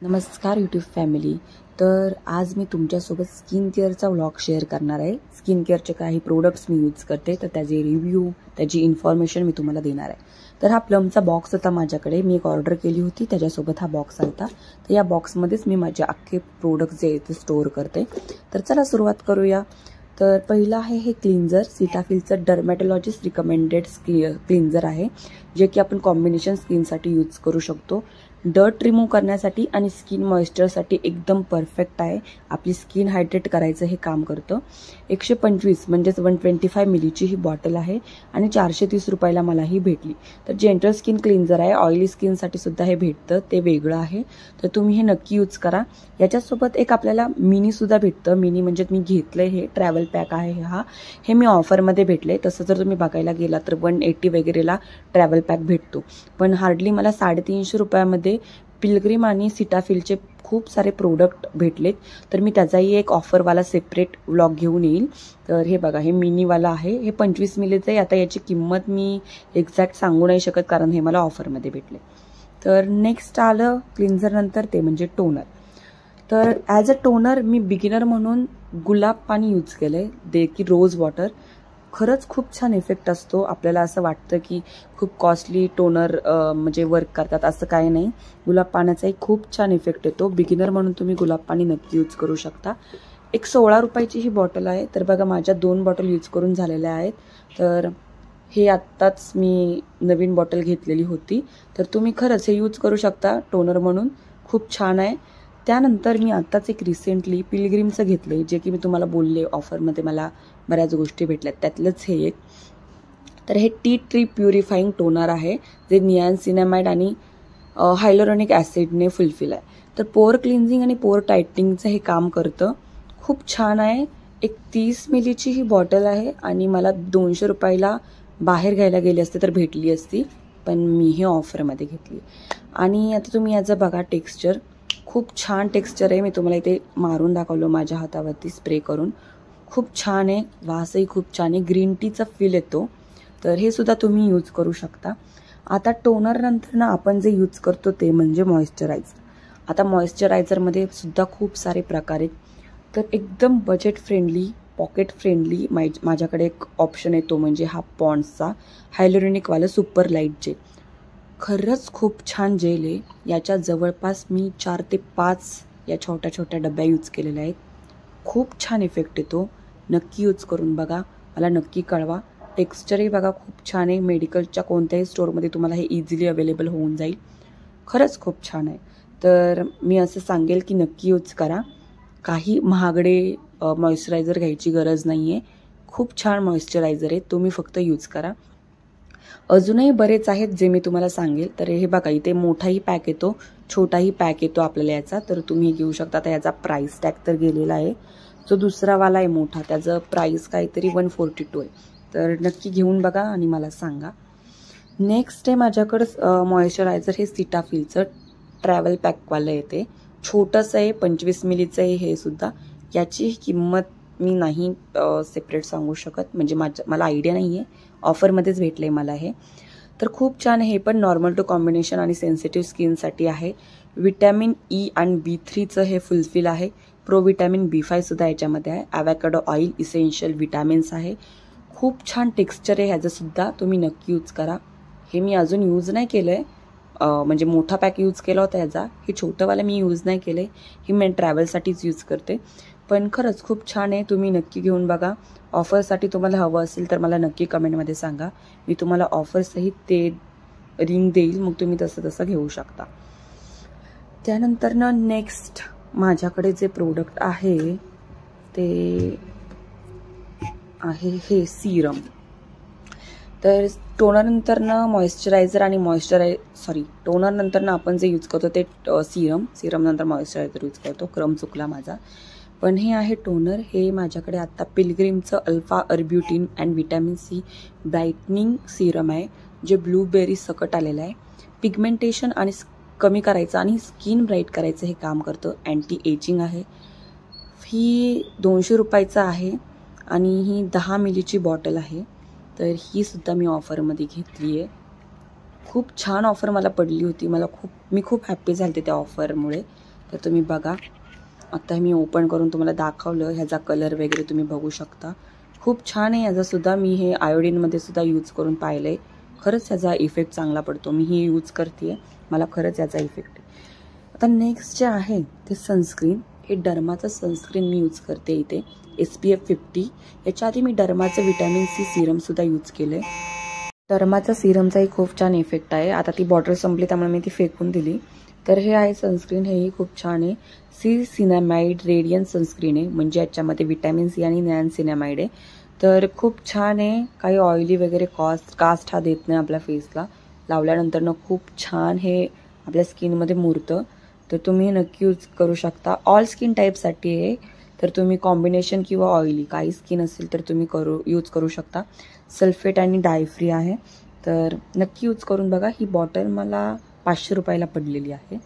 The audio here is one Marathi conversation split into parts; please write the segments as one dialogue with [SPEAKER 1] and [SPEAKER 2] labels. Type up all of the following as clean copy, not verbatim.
[SPEAKER 1] नमस्कार यूट्यूब फॅमिली. तर आज मी तुमच्यासोबत स्किन केअरचा व्लॉग शेअर करणार आहे. स्किन केअरचे काही प्रोडक्ट्स मी यूज करते, तर त्याचे रिव्ह्यू, त्याची इन्फॉर्मेशन मी तुम्हाला देणार आहे. तर हा प्लमचा बॉक्स होता माझ्याकडे, मी एक ऑर्डर केली होती, त्याच्यासोबत हा बॉक्स आलता. तर या बॉक्समध्येच मी माझे अख्खे प्रोडक्ट जे आहेत ते स्टोअर करते. तर चला सुरुवात करूया. तर पहिलं आहे हे क्लिन्झर, सीटाफिलचं डर्मॅटॉलॉजिस्ट रिकमेंडेड क्लिन्झर आहे, जे की आपण कॉम्बिनेशन स्किनसाठी यूज करू शकतो. डर्ट रिमूव्ह करण्यासाठी आणि स्किन मॉइश्चरसाठी एकदम परफेक्ट आहे. आपली स्किन हायड्रेट करायचं हे काम करतं. 125 म्हणजेच 125 मिलीची ही बॉटल आहे आणि 430 रुपयाला मला ही भेटली. तर जेंटल स्किन क्लिन्झर आहे, ऑइली स्किनसाठी सुद्धा हे भेटतं, ते वेगळं आहे. तर तुम्ही हे नक्की यूज करा. याच्यासोबत एक आपल्याला मिनी सुद्धा भेटतं. मिनी म्हणजे मी घेतलंय, हे ट्रॅव्हल पॅक आहे हा. हे मी ऑफरमध्ये भेटले. तसं जर तुम्ही बघायला गेला तर 180 वगैरेला ट्रॅव्हल पॅक भेटतो, पण हार्डली मला 350 रुपयामध्ये पिलग्रिम आणि सीटाफिलचे खूप सारे प्रोडक्ट भेटलेत. तर मी त्याचाही एक ऑफरवाला सेपरेट व्लॉग घेऊन येईल. तर हे बघा, हे मिनीवाला आहे, हे 25 मिलीचं आहे. आता याची किंमत मी एक्झॅक्ट सांगू नाही शकत, कारण हे मला ऑफरमध्ये भेटले. तर नेक्स्ट आलं क्लिन्झर नंतर, ते म्हणजे टोनर. तर as a toner me beginner म्हणून गुलाब पाणी यूज केलंय, दे की रोज वॉटर. खरंच खूप छान इफेक्ट असतो. आपल्याला असं वाटतं की खूप कॉस्टली टोनर म्हणजे वर्क करतात, असं काही नाही. गुलाब पाण्याचाही खूप छान इफेक्ट येतो. बिगिनर म्हणून तुम्ही गुलाब पाणी नक्की यूज करू शकता. एक 16 रुपयाची ही बॉटल आहे. तर बघा, माझ्या 2 बॉटल यूज करून झालेल्या आहेत. तर हे आत्ताच मी नवीन बॉटल घेतलेली होती. तर तुम्ही खरंच हे यूज करू शकता टोनर म्हणून, खूप छान आहे. त्यानंतर मी आत्ताच एक रिसेंटली पिलग्रिमचं घेतलं, जे की मी तुम्हाला बोलले ऑफरमध्ये मला बऱ्याच गोष्टी भेटल्यात, त्यातलंच हे एक. तर हे टी ट्री प्युरिफाईंग टोनर आहे, जे नियासिनामाइड आणि हायलोरॉनिक ॲसिडने फुलफिल आहे. तर पोअर क्लिन्झिंग आणि पोअर टायटनिंगचं हे काम करतं. खूप छान आहे. एक 30 मिलीची ही बॉटल आहे आणि मला 200 रुपयाला बाहेर घ्यायला गेली असते तर भेटली असती, पण मी हे ऑफरमध्ये घेतली. आणि आता तुम्ही याचं बघा टेक्स्चर, खूप छान टेक्स्चर आहे. मी तुम्हाला इथे मारून दाखवलं माझ्या हातावरती स्प्रे करून. खूप छान आहे, वासही खूप छान आहे, ग्रीन टीचा फील येतो. तर हे सुद्धा तुम्ही यूज करू शकता. आता टोनर नंतर ना आपण जे यूज करतो ते म्हणजे मॉइश्चरायझर. आता मॉइश्चरायझरमध्ये सुद्धा खूप सारे प्रकार आहेत. तर एकदम बजेट फ्रेंडली, पॉकेट फ्रेंडली माझ्याकडे एक ऑप्शन आहे, तो म्हणजे हा पॉन्ड्सचा हायलोरॉनिकवाला सुपर लाईट जेल. खरंच खूप छान जेल आहे. याच्या जवळपास मी 4 ते 5 या छोट्या छोट्या डब्या यूज केलेल्या आहेत. खूप छान इफेक्ट येतो. नक्की यूज करून बघा, मला नक्की कळवा. टेक्स्चरही बघा खूप छान आहे. मेडिकलच्या कोणत्याही स्टोअरमध्ये तुम्हाला हे इझिली अवेलेबल होऊन जाईल. खरंच खूप छान आहे. तर मी असं सांगेल की नक्की यूज करा. काही महागडे मॉइश्चरायझर घ्यायची गरज नाही आहे. खूप छान मॉइश्चरायझर आहे, तुम्ही फक्त यूज करा. अजूनही बरेच आहेत जे मी तुम्हाला सांगेल. तर हे बघा, इथे मोठाही पॅक येतो, छोटाही पॅक येतो आपल्याला याचा, तर तुम्ही घेऊ शकता. तर याचा प्राइस टॅग तर गेलेला आहे. जो दुसरावाला आहे मोठा, त्याचं प्राइस काहीतरी 142 आहे. तर नक्की घेऊन बघा आणि मला सांगा. नेक्स्ट आहे माझ्याकडं मॉइश्चरायझर, हे सीटाफिलचं ट्रॅव्हल पॅकवालं येते. छोटंसं आहे, 25 मिलीचं आहे हे सुद्धा. याची किंमत मी नाही सेपरेट सांगू शकत, म्हणजे मला आयडिया नाही आहे. ऑफरमध्येच भेटलं आहे मला हे. तर खूप छान आहे. हे पण नॉर्मल टू कॉम्बिनेशन आणि सेन्सिटिव्ह स्किनसाठी आहे. विटॅमिन ई आणि B3चं हे फुलफिल आहे. प्रो विटॅमिन B5 सुद्धा याच्यामध्ये आहे. ॲव्हॅकॅडो ऑइल इसेन्शियल विटॅमिन्स आहे. खूप छान टेक्स्चर आहे ह्याचंसुद्धा, तुम्ही नक्की यूज करा. हे मी अजून यूज नाही केलं आहे, म्हणजे मोठा पॅक यूज केला होता याचा. हे छोटंवाला मी यूज नाही केलं आहे, हे मी ट्रॅव्हलसाठीच यूज करते. पण खरंच खूप छान आहे, तुम्ही नक्की घेऊन बघा. ऑफरसाठी तुम्हाला हवं असेल तर मला नक्की कमेंटमध्ये सांगा, मी तुम्हाला ऑफरसहित ते रिंग देईल, मग तुम्ही तसं घेऊ शकता. त्यानंतर ना नेक्स्ट माझ्याकडे जे प्रोडक्ट आहे ते आहे हे सिरम. तर टोनर नंतर ना मॉइश्चरायझर आणि टोनर नंतर ना आपण जे यूज करतो ते सिरम नंतर मॉइश्चरायझर यूज करतो. क्रम चुकला माझा. पण हे आहे टोनर. हे माझ्याकडे आत्ता पिलग्रिमचं alpha arbutin and vitamin C brightening serum आहे, जे ब्लूबेरी सकट आलेलं आहे. पिगमेंटेशन आणि कमी करायचं आणि स्किन ब्राईट करायचं हे काम करतं. अँटी एजिंग आहे. ही 200 रुपयाचं आहे आणि ही 10 मिलीची बॉटल आहे. तर ही सुद्धा मी ऑफरमध्ये घेतली आहे. खूप छान ऑफर मला पडली होती. मी खूप हॅप्पी झाले त्या ऑफरमुळे. तर तुम्ही बघा, आता मी ओपन करून तुम्हाला दाखवलं. ह्याचा कलर वगैरे तुम्ही बघू शकता. खूप छान आहे ह्याचासुद्धा. मी हे आयोडीनमध्ये सुद्धा यूज करून पाहिलं आहे. खरंच ह्याचा इफेक्ट चांगला पडतो. मी ही यूज करते आहे, मला खरंच याचा इफेक्ट आहे. आता नेक्स्ट जे आहे ते सनस्क्रीन. हे डर्माचं सनस्क्रीन मी यूज करते इथे, SPF 50. याच्या आधी मी डर्माचं व्हिटॅमिन C सिरमसुद्धा यूज केलं आहे. डर्माचा सिरमचाही खूप छान इफेक्ट आहे. आता ती बॉटल संपली त्यामुळे मी ती फेकून दिली. तर हे आहे सनस्क्रीन, हेही खूप छान आहे. नियासिनामाइड रेडियंट सनस्क्रीन आहे, म्हणजे याच्यामध्ये व्हिटॅमिन C आणि नियासिनामाइड आहे. तर खूप छान आहे. काही ऑइली वगैरे कास्ट हा देत नाही आपल्या फेसला. लावल्यानंतर खूप छान हे आपल्या स्किनमध्ये मुरतं. तर तुम्ही नक्की यूज करू शकता. ऑल स्किन टाईपसाठी आहे. तर तुम्ही कॉम्बिनेशन किंवा ऑइली काही स्किन असेल तर तुम्ही यूज करू शकता. सल्फेट आणि डाय फ्री आहे. तर नक्की यूज करून बघा. ही बॉटल मला 500 रुपयाला पडलेली आहे.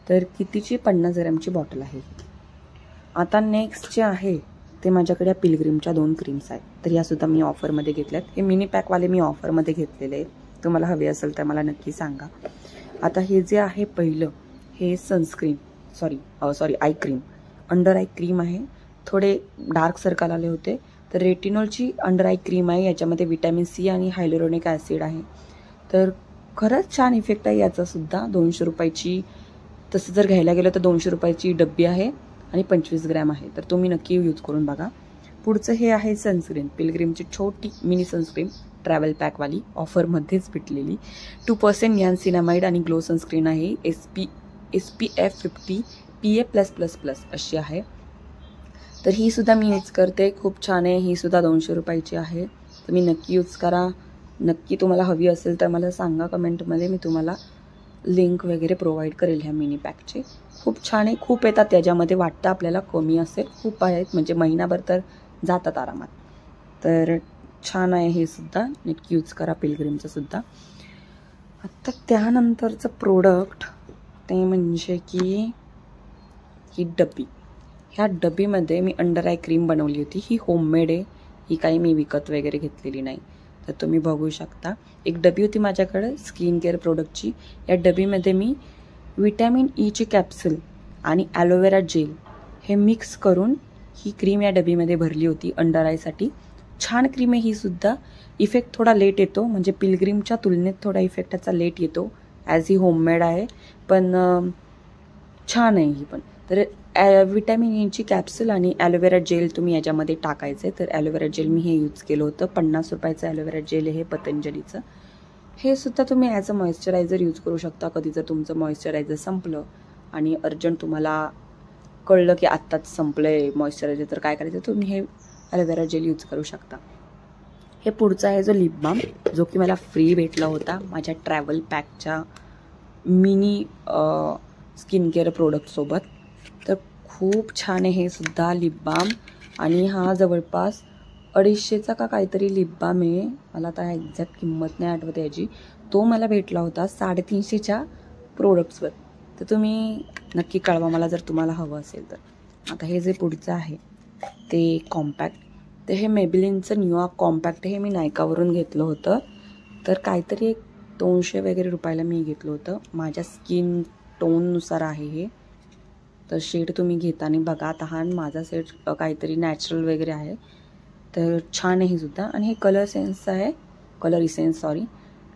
[SPEAKER 1] तर कितीची? 50 ग्रॅमची बॉटल आहे. आता नेक्स्ट जे आहे ते माझ्याकडे पिलग्रीमच्या 2 क्रीम्स आहेत. तर यासुद्धा मी ऑफरमध्ये घेतल्यात. हे मिनी पॅकवाले मी ऑफरमध्ये घेतलेले आहेत. तुम्हाला हवे असेल तर मला नक्की सांगा. आता हे जे आहे पहिलं, हे sunscreen sorry eye cream, under eye cream आहे. थोडे डार्क सर्कल आले होते, तर रेटिनॉलची अंडर आय क्रीम आहे. याच्यामध्ये व्हिटॅमिन C आणि हायलोरोनिक ॲसिड आहे. तर खरंच छान इफेक्ट आहे याचासुद्धा. 200 रुपयाची, तसं जर घ्यायला गेलं तर 200 रुपयाची डब्बी आहे आणि 25 ग्रॅम आहे. तर तुम्ही नक्की यूज करून बघा. पुढचं हे आहे सनस्क्रीन, पिलग्रीमची छोटी मिनी सनस्क्रीन, ट्रॅव्हल पॅकवाली, ऑफरमध्येच भेटलेली. 2% नियासिनामाइड आणि ग्लो सनस्क्रीन आहे. SPF 50 PA+++ अशी आहे. तर ही सुद्धा मी यूज करते. खूप छान आहे. ही सुद्धा 200 रुपयाची आहे. तुम्ही नक्की यूज करा. नक्की तुम्हाला हवी असेल तर मला सांगा कमेंटमध्ये. मी तुम्हाला लिंक वगैरे प्रोव्हाइड करेल ह्या मिनी पॅकचे. खूप छान आहे. खूप येतात त्याच्यामध्ये, वाटतं आपल्याला कमी असेल, खूप आहेत, म्हणजे महिनाभर तर जातात आरामात. तर छान आहे हे सुद्धा. नक्की यूज करा पिलग्रीमचं सुद्धा. आता त्यानंतरचं प्रोडक्ट ते म्हणजे की ही डब्बी. ह्या डब्बीमध्ये मी अंडर आय क्रीम बनवली होती. ही होममेड आहे. ही काही मी विकत वगैरे घेतलेली नाही. तर तुम्ही बघू शकता. एक डबी होती माझ्याकडे स्किन केअर प्रोडक्टची. या डबीमध्ये मी व्हिटॅमिन Eची कॅप्सूल आणि ॲलोवेरा जेल हे मिक्स करून ही क्रीम या डबीमध्ये भरली होती अंडर आयसाठी. छान क्रीम आहे ही सुद्धा. इफेक्ट थोडा लेट येतो, म्हणजे पिलग्रीमच्या तुलनेत थोडा इफेक्ट त्याचा लेट येतो, ॲज ही होममेड आहे. पण छान आहे ही पण. तर व्हिटॅमिन Eची कॅप्सूल आणि ॲलोवेरा जेल तुम्ही याच्यामध्ये टाकायचं आहे. तर ॲलोवेरा जेल मी हे यूज केलं होतं. 50 रुपयाचं ॲलोवेरा जेल आहे पतंजलीचं. हे सुद्धा तुम्ही ॲज अ मॉइश्चरायझर यूज करू शकता. कधी जर तुमचं मॉइश्चरायझर संपलं आणि अर्जंट तुम्हाला कळलं की आत्ताच संपलं आहे मॉइश्चरायझर, तर काय करायचं, तुम्ही हे ॲलोवेरा जेल यूज करू शकता. हे पुढचा आहे जो लिप बाम, जो की मला फ्री भेटला होता माझ्या ट्रॅव्हल पॅकच्या मिनी स्किन केअर प्रोडक्टसोबत. तर खूप छान आहे हे सुद्धा लिप बाम. आणि हा जवळपास 250चा का काहीतरी लिप बाम आहे. मला आता एक्झॅक्ट किंमत नाही आठवत याची. तो मला भेटला होता 350च्या प्रोडक्ट्सवर. तर तुम्ही नक्की कळवा मला जर तुम्हाला हवं असेल तर. आता हे जे पुढचं आहे ते कॉम्पॅक्ट. तर हे मेबेलिनचं न्यूयॉर्क कॉम्पॅक्ट. हे मी नायकावरून घेतलं होतं. तर काहीतरी एक 200 वगैरे रुपयाला मी घेतलं होतं. माझ्या स्किन टोननुसार आहे हे. तर शेड तुम्ही घेताना बघा. आता हा माझा शेड काहीतरी नॅचरल वगैरे आहे. तर छान आहे हे सुद्धा. आणि हे कलर इसेन्स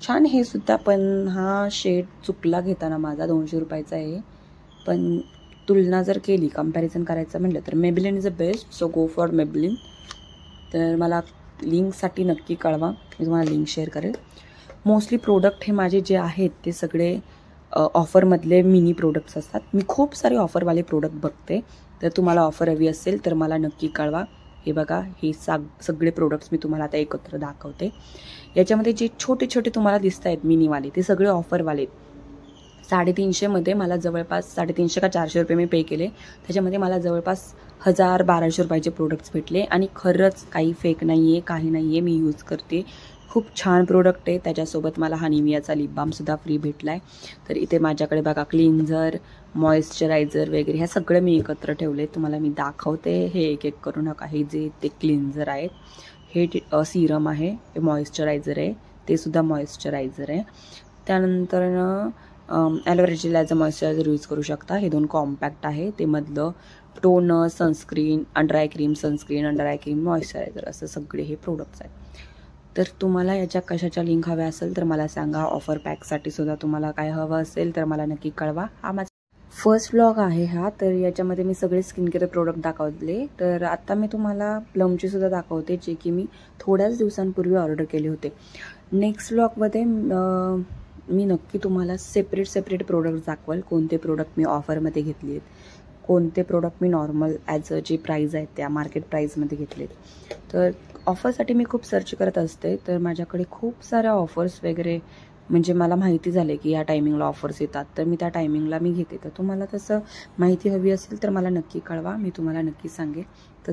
[SPEAKER 1] छान हे सुद्धा. पण हा शेड चुकला घेताना माझा, 200 रुपयाचा आहे. पण तुलना जर केली, कंपॅरिझन करायचं म्हटलं तर Maybelline is a best. So go for Maybelline. तर मला लिंकसाठी नक्की कळवा, मी तुम्हाला लिंक शेअर करेल. मोस्टली प्रोडक्ट हे माझे जे आहेत ते सगळे ऑफरमधले मिनी प्रोडक्ट्स असतात. मी खूप सारे ऑफरवाले प्रोडक्ट बघते. तर तुम्हाला ऑफर हवी असेल तर मला नक्की कळवा. हे बघा, हे सगळे प्रोडक्ट्स मी तुम्हाला आता एकत्र दाखवते. याच्यामध्ये जे छोटे छोटे तुम्हाला दिसत आहेत मिनीवाले, ते सगळे ऑफरवाले. 350मध्ये मला जवळपास 350 का 400 रुपये मी पे केले. त्याच्यामध्ये मला जवळपास 1000-1200 रुपयाचे प्रोडक्ट्स भेटले. आणि खरंच काही फेक नाही आहे, काही नाही आहे. मी यूज करते. खूप छान प्रोडक्ट आहे. त्याच्यासोबत मला हा निवियाचा लिप बामसुद्धा फ्री भेटला आहे. तर इथे माझ्याकडे बघा क्लिन्झर, मॉइश्चरायझर वगैरे ह्या सगळं मी एकत्र ठेवले. तुम्हाला मी दाखवते. हे एक एक करू नका. हे जे ते क्लिन्झर आहेत, हे सिरम आहे, हे मॉइश्चरायझर आहे, ते सुद्धा मॉइश्चरायझर आहे. त्यानंतर aloe vera gel as a moisturiser use करू शकता. हे 2 कॉम्पॅक्ट आहे. ते मधलं toner, sunscreen, under eye cream, sunscreen, under eye cream, moisturiser असं सगळे हे प्रोडक्ट्स आहेत. तर तुम्हाला याच्या कशाच्या लिंक हव्या असेल तर मला सांगा. ऑफर पॅकसाठी सुद्धा तुम्हाला काय हवं असेल तर मला नक्की कळवा. हा माझा फर्स्ट व्लॉग आहे हा. तर याच्यामध्ये मी सगळे स्किन केअर प्रोडक्ट दाखवले. तर आता मी तुम्हाला प्लमची सुद्धा दाखवते, जे की मी थोड्याच दिवसांपूर्वी ऑर्डर केले होते. नेक्स्ट व्लॉगमध्ये मी नक्की तुम्हाला सेपरेट प्रोडक्ट दाखवाल. कोणते प्रोडक्ट मी ऑफरमध्ये घेतले आहेत, कोणते प्रोडक्ट मी नॉर्मल ॲज जे प्राईज आहेत त्या मार्केट प्राईजमध्ये घेतलेत. तर ऑफरसाठी मी खूप सर्च करत असते. तर माझ्याकडे खूप साऱ्या ऑफर्स वगैरे म्हणजे मला माहिती झाले की या टायमिंगला ऑफर्स येतात, तर मी त्या टायमिंगला मी घेते. तर तुम्हाला तसं माहिती हवी असेल तर मला नक्की कळवा, मी तुम्हाला नक्की सांगेन. तर